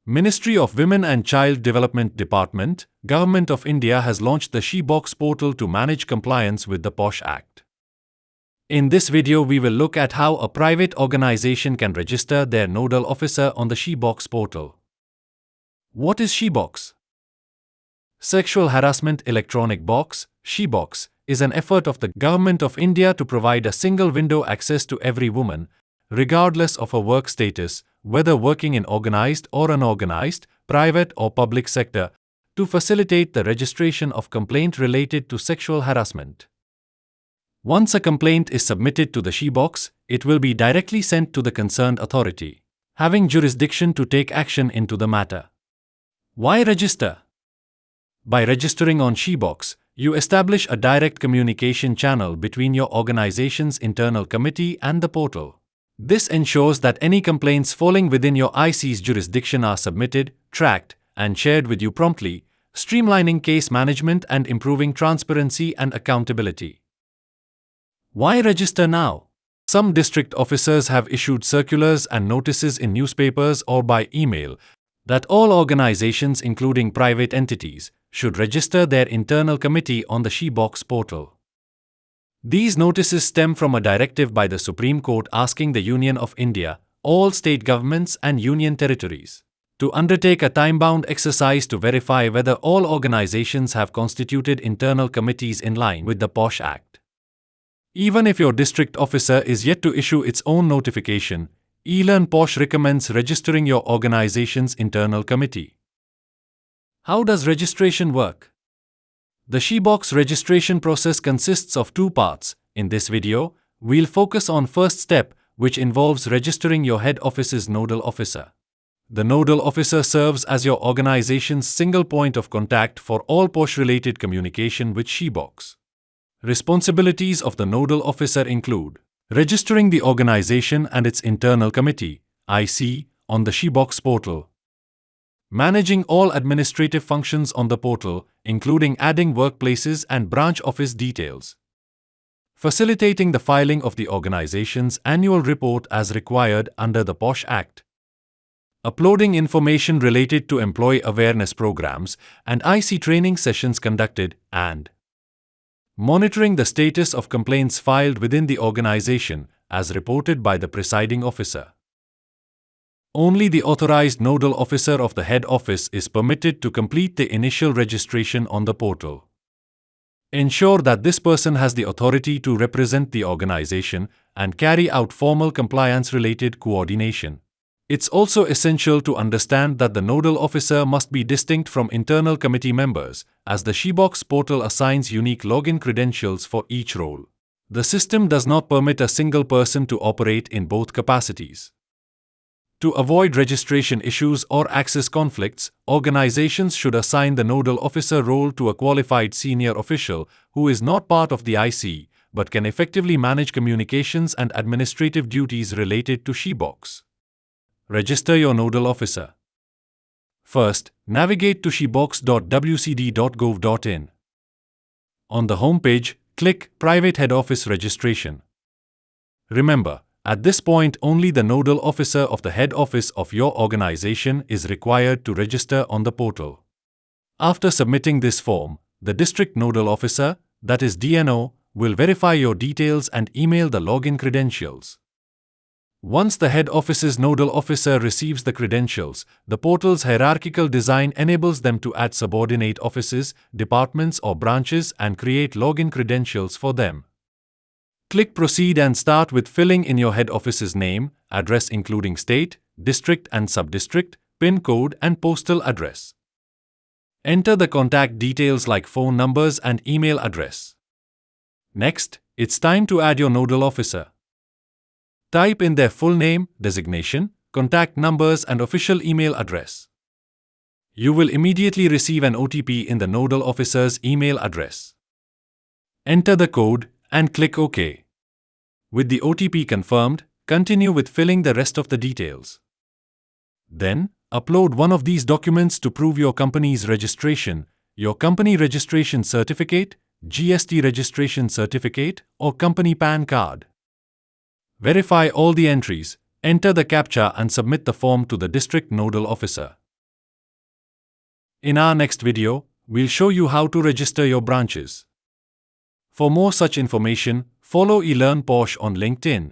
Ministry of Women and Child Development Department, Government of India has launched the She-Box portal to manage compliance with the POSH Act. In this video, we will look at how a private organization can register their nodal officer on the She-Box portal. What is She-Box? Sexual Harassment Electronic Box, She-Box, is an effort of the Government of India to provide a single window access to every woman, regardless of her work status, whether working in organized or unorganized, private or public sector, to facilitate the registration of complaint related to sexual harassment. Once a complaint is submitted to the She-Box, it will be directly sent to the concerned authority, having jurisdiction to take action into the matter. Why register? By registering on She-Box, you establish a direct communication channel between your organization's internal committee and the portal. This ensures that any complaints falling within your IC's jurisdiction are submitted, tracked, and shared with you promptly, streamlining case management and improving transparency and accountability. Why register now? Some district officers have issued circulars and notices in newspapers or by email that all organizations, including private entities, should register their internal committee on the She-Box portal. These notices stem from a directive by the Supreme Court asking the Union of India, all state governments and union territories, to undertake a time-bound exercise to verify whether all organizations have constituted internal committees in line with the POSH Act. Even if your district officer is yet to issue its own notification, eLearnPOSH recommends registering your organization's internal committee. How does registration work? The She-Box registration process consists of two parts. In this video, we'll focus on first step, which involves registering your head office's nodal officer. The nodal officer serves as your organization's single point of contact for all POSH-related communication with She-Box. Responsibilities of the nodal officer include registering the organization and its internal committee, IC, on the She-Box portal, managing all administrative functions on the portal, including adding workplaces and branch office details, facilitating the filing of the organization's annual report as required under the POSH Act, uploading information related to employee awareness programs and IC training sessions conducted, and monitoring the status of complaints filed within the organization as reported by the presiding officer. Only the authorized nodal officer of the head office is permitted to complete the initial registration on the portal. Ensure that this person has the authority to represent the organization and carry out formal compliance-related coordination. It's also essential to understand that the nodal officer must be distinct from internal committee members, as the She-Box portal assigns unique login credentials for each role. The system does not permit a single person to operate in both capacities. To avoid registration issues or access conflicts, organizations should assign the nodal officer role to a qualified senior official who is not part of the IC but can effectively manage communications and administrative duties related to She-Box. Register your nodal officer. First, navigate to shebox.wcd.gov.in. On the home page, click Private Head Office Registration. Remember, at this point, only the nodal officer of the head office of your organization is required to register on the portal. After submitting this form, the district nodal officer, that is DNO, will verify your details and email the login credentials. Once the head office's nodal officer receives the credentials, the portal's hierarchical design enables them to add subordinate offices, departments or branches and create login credentials for them. Click Proceed and start with filling in your head office's name, address including state, district and sub-district, PIN code and postal address. Enter the contact details like phone numbers and email address. Next, it's time to add your nodal officer. Type in their full name, designation, contact numbers and official email address. You will immediately receive an OTP in the nodal officer's email address. Enter the code and click OK. With the OTP confirmed, continue with filling the rest of the details. Then, upload one of these documents to prove your company's registration, your company registration certificate, GST registration certificate, or company PAN card. Verify all the entries, enter the CAPTCHA and submit the form to the district nodal officer. In our next video, we'll show you how to register your branches. For more such information, follow eLearnPOSH on LinkedIn.